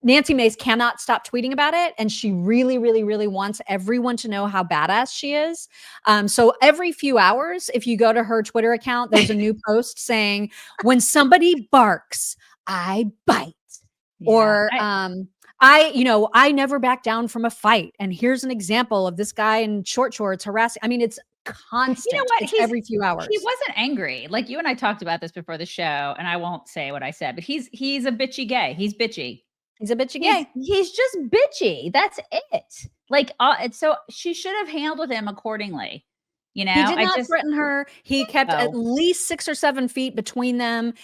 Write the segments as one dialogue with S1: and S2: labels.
S1: Nancy Mace cannot stop tweeting about it. And she really, really, really wants everyone to know how badass she is. So every few hours, if you go to her Twitter account, there's a new post saying, when somebody barks, I bite. Yeah, or I never back down from a fight. And here's an example of this guy in short shorts harassing. I mean, it's constant.
S2: You know what?
S1: It's every few hours.
S2: He wasn't angry. Like you and I talked about this before the show, and I won't say what I said, but he's a bitchy gay. He's bitchy.
S1: He's a bitchy gay.
S2: He's just bitchy. That's it. Like, so she should have handled him accordingly. You know,
S1: he did not threaten her. He kept at least 6 or 7 feet between them.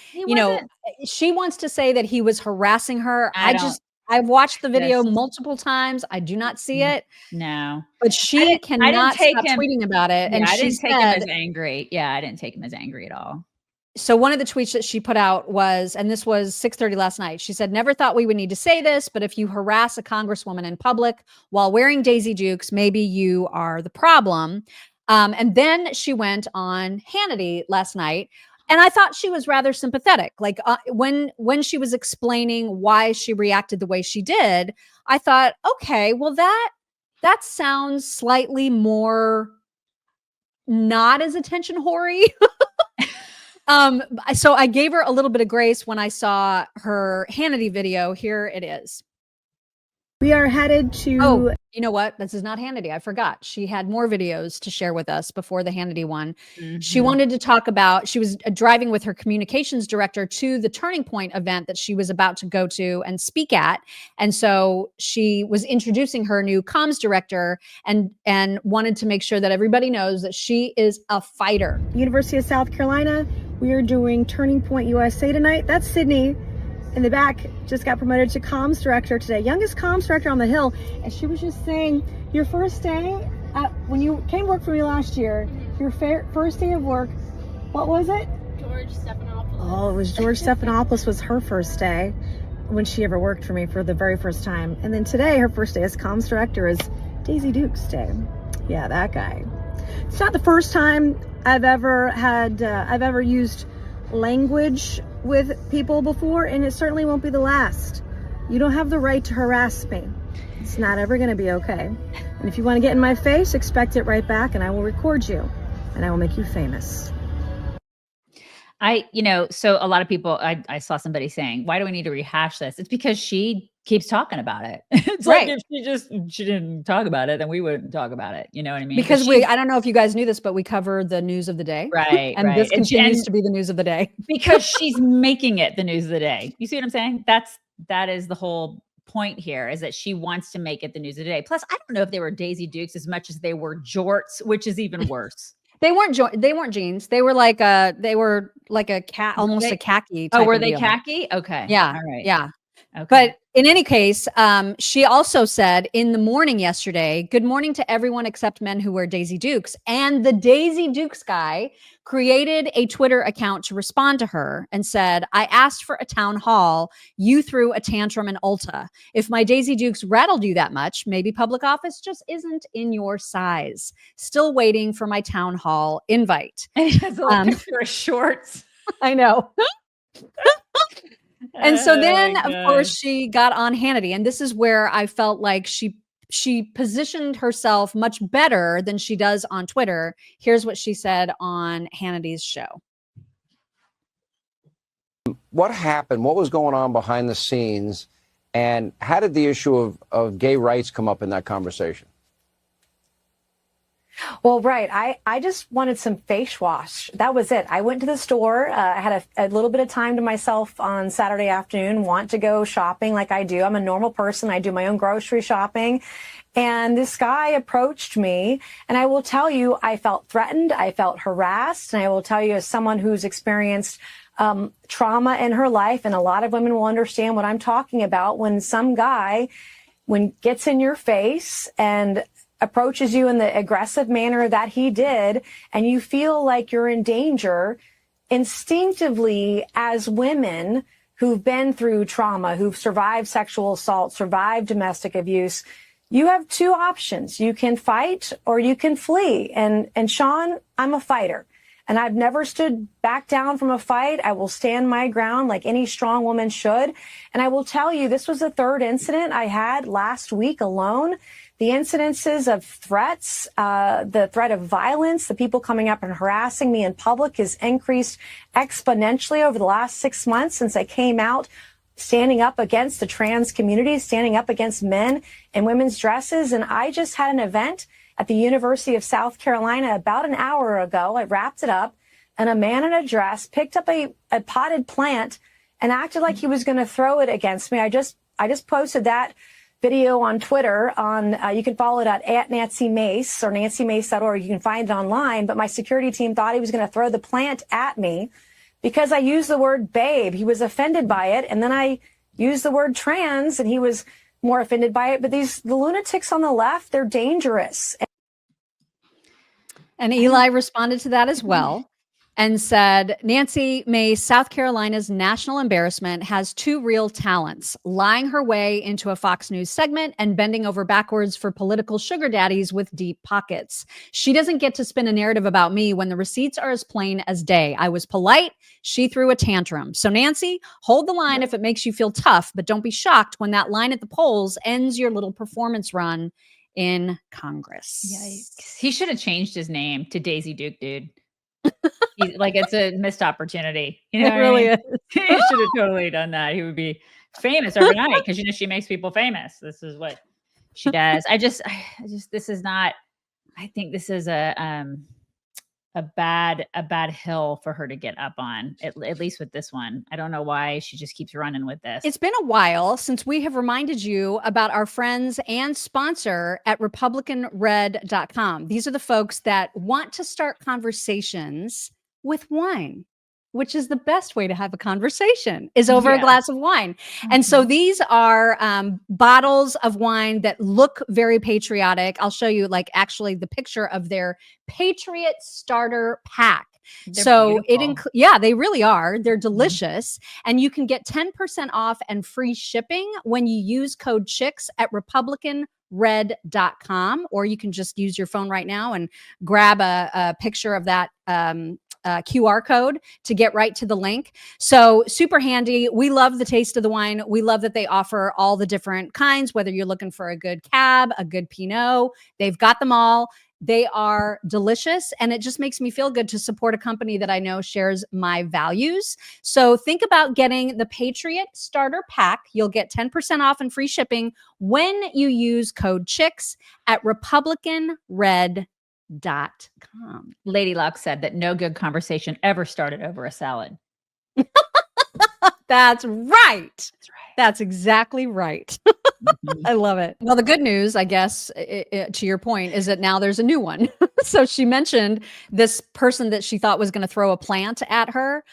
S1: She wants to say that he was harassing her. I've watched the video multiple times. I do not see it.
S2: No,
S1: but she cannot stop tweeting about it.
S2: And I didn't take him as angry. Yeah, I didn't take him as angry at all.
S1: So one of the tweets that she put out was, and this was 6:30 last night, she said, never thought we would need to say this, but if you harass a congresswoman in public while wearing Daisy Dukes, maybe you are the problem. And then she went on Hannity last night, and I thought she was rather sympathetic. Like when she was explaining why she reacted the way she did, I thought, okay, well that sounds slightly more not as attention whory. So I gave her a little bit of grace when I saw her Hannity video. Here it is.
S3: We are headed to...
S1: Oh, you know what? This is not Hannity. I forgot. She had more videos to share with us before the Hannity one. Mm-hmm. She wanted to talk about, she was driving with her communications director to the Turning Point event that she was about to go to and speak at. And so she was introducing her new comms director and wanted to make sure that everybody knows that she is a fighter.
S3: University of South Carolina. We are doing Turning Point USA tonight. That's Sydney in the back, just got promoted to comms director today, youngest comms director on the Hill. And she was just saying, your first day, when you came work for me last year, your first day of work, what was it?
S4: George Stephanopoulos.
S3: Oh, it was George Stephanopoulos was her first day when she ever worked for me for the very first time. And then today, her first day as comms director is Daisy Dukes Day. Yeah, that guy. It's not the first time I've ever used language with people before, and it certainly won't be the last. You don't have the right to harass me. It's not ever going to be okay. And if you want to get in my face, expect it right back, and I will record you, and I will make you famous.
S2: So a lot of people, I saw somebody saying, why do we need to rehash this? It's because she keeps talking about it. It's right. Like if she didn't talk about it, then we wouldn't talk about it. You know what I mean?
S1: Because I don't know if you guys knew this, but we cover the news of the day.
S2: Right.
S1: And this continues to be the news of the day.
S2: Because she's making it the news of the day. You see what I'm saying? That is the whole point here, is that she wants to make it the news of the day. Plus, I don't know if they were Daisy Dukes as much as they were jorts, which is even worse.
S1: They weren't jeans. They were like a cat, almost a khaki type.
S2: Oh, were they
S1: deal.
S2: Khaki? Okay.
S1: Yeah.
S2: All right.
S1: Yeah.
S2: Okay.
S1: But in any case, she also said in the morning yesterday, good morning to everyone except men who wear Daisy Dukes. And the Daisy Dukes guy created a Twitter account to respond to her and said, I asked for a town hall. You threw a tantrum in Ulta. If my Daisy Dukes rattled you that much, maybe public office just isn't in your size. Still waiting for my town hall invite.
S2: And he has a little picture of shorts.
S1: I know. And so then, of course, she got on Hannity. And this is where I felt like she positioned herself much better than she does on Twitter. Here's what she said on Hannity's show.
S5: What happened? What was going on behind the scenes? And how did the issue of gay rights come up in that conversation?
S6: Well, right. I just wanted some face wash. That was it. I went to the store. I had a little bit of time to myself on Saturday afternoon, want to go shopping like I do. I'm a normal person. I do my own grocery shopping. And this guy approached me, and I will tell you, I felt threatened. I felt harassed. And I will tell you, as someone who's experienced trauma in her life, and a lot of women will understand what I'm talking about, when some guy gets in your face and approaches you in the aggressive manner that he did, and you feel like you're in danger, instinctively, as women who've been through trauma, who've survived sexual assault, survived domestic abuse, you have two options. You can fight or you can flee. And Sean, I'm a fighter. And I've never stood back down from a fight. I will stand my ground like any strong woman should. And I will tell you, this was the third incident I had last week alone. The incidences of threats, the threat of violence, the people coming up and harassing me in public has increased exponentially over the last 6 months since I came out, standing up against the trans community, standing up against men in women's dresses. And I just had an event at the University of South Carolina about an hour ago. I wrapped it up, and a man in a dress picked up a potted plant and acted like he was going to throw it against me. I just posted that video on Twitter. You can follow it at Nancy Mace or nancymace.org. You can find it online. But my security team thought he was going to throw the plant at me because I used the word babe. He was offended by it. And then I used the word trans, and he was more offended by it. But the lunatics on the left, they're dangerous.
S1: And Eli responded to that as well and said, Nancy Mace, South Carolina's national embarrassment, has two real talents: lying her way into a Fox News segment and bending over backwards for political sugar daddies with deep pockets. She doesn't get to spin a narrative about me when the receipts are as plain as day. I was polite. She threw a tantrum. So Nancy, hold the line if it makes you feel tough, but don't be shocked when that line at the polls ends your little performance run in Congress.
S2: Yikes. He should have changed his name to Daisy Duke, dude. Like, it's a missed opportunity. You know,
S1: It really is.
S2: He should have totally done that. He would be famous overnight because, you know, she makes people famous. This is what she does. I just, this is not, I think this is a bad hill for her to get up on, at least with this one. I don't know why she just keeps running with this.
S1: It's been a while since we have reminded you about our friends and sponsor at republicanred.com. These are the folks that want to start conversations with wine, which is the best way to have a conversation, is over a glass of wine. And so these are bottles of wine that look very patriotic. I'll show you, like, actually the picture of their Patriot Starter Pack.
S2: They're beautiful.
S1: They really are. They're delicious. And you can get 10% off and free shipping when you use code CHICKS at republicanred.com, or you can just use your phone right now and grab a picture of that QR code to get right to the link. So super handy. We love the taste of the wine. We love that they offer all the different kinds, whether you're looking for a good cab, a good Pinot, they've got them all. They are delicious, and it just makes me feel good to support a company that I know shares my values. So think about getting the Patriot Starter Pack. You'll get 10% off and free shipping when you use code CHICKS at republicanred.com.
S2: Lady Luck said that no good conversation ever started over a salad.
S1: That's right. That's exactly right. I love it. Well, the good news, I guess, to your point, is that now there's a new one. So she mentioned this person that she thought was going to throw a plant at her.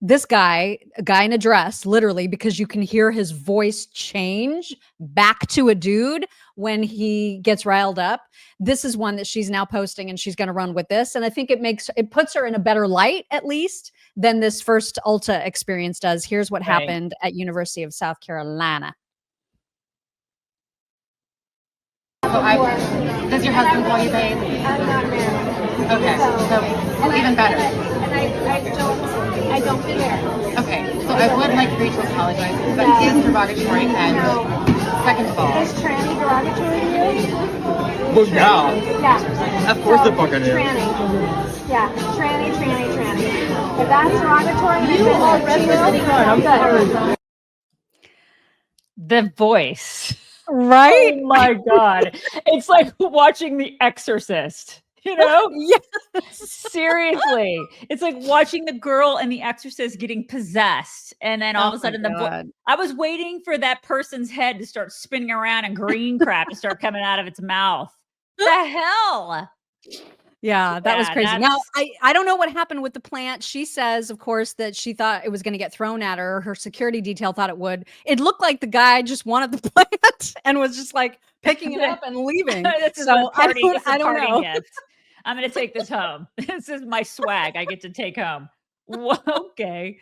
S1: This guy, a guy in a dress, literally, because you can hear his voice change back to a dude when he gets riled up. This is one that she's now posting, and she's going to run with this. And I think it puts her in a better light, at least, than this first Ulta experience does. Here's what happened at University of South Carolina.
S4: Does your husband call you babe?
S7: I'm not married.
S4: Okay, so even better.
S7: And I don't care.
S4: Okay, so I would like for you to apologize because that is derogatory. And second of all,
S7: Is tranny derogatory to you?
S8: Well, yeah.
S7: Yeah.
S8: Of course the fucking is.
S7: Tranny. Yeah, tranny. If that's derogatory, you are representing I'm good.
S2: The voice.
S1: Right?
S2: Oh my God. It's like watching The Exorcist, you know?
S1: Yes.
S2: Seriously. It's like watching the girl in The Exorcist getting possessed. And then all of a sudden I was waiting for that person's head to start spinning around and green crap to start coming out of its mouth. The hell?
S1: Yeah, that was crazy. Now, I don't know what happened with the plant. She says, of course, that she thought it was going to get thrown at her. Her security detail thought it would. It looked like the guy just wanted the plant and was just like picking it up and leaving. So I don't know.
S2: Gift. I'm going to take this home. This is my swag I get to take home. Okay.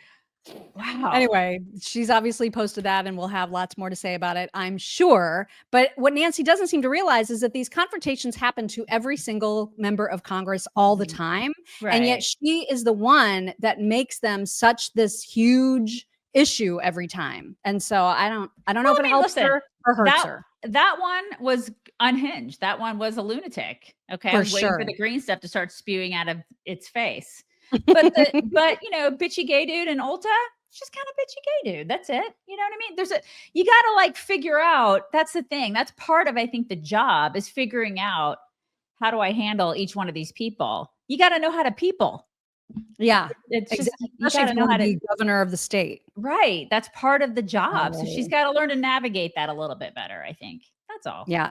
S2: Wow.
S1: Anyway, she's obviously posted that and we'll have lots more to say about it, I'm sure. But what Nancy doesn't seem to realize is that these confrontations happen to every single member of Congress all the time. And yet
S2: Right.
S1: she is the one that makes them such this huge issue every time. And so I don't know
S2: Well,
S1: if
S2: I
S1: it
S2: mean,
S1: helps
S2: listen,
S1: her or hurts
S2: that
S1: her.
S2: that one was unhinged. That one was a lunatic. Okay.
S1: For
S2: I was waiting for
S1: sure.
S2: the green stuff to start spewing out of its face. But you know, bitchy gay dude in Ulta, it's just kind of bitchy gay dude. That's it. You know what I mean? You gotta like figure out, that's the thing. That's part of, I think, the job is figuring out, how do I handle each one of these people? You gotta know how to people.
S1: Yeah.
S2: It's just,
S1: Exactly.
S2: you
S1: Especially if
S2: gotta
S1: you
S2: know
S1: want
S2: how
S1: to
S2: to,
S1: be governor of the state.
S2: right. That's part of the job. So she's
S1: Oh.
S2: got to learn to navigate that a little bit better, I think. That's all.
S1: Yeah.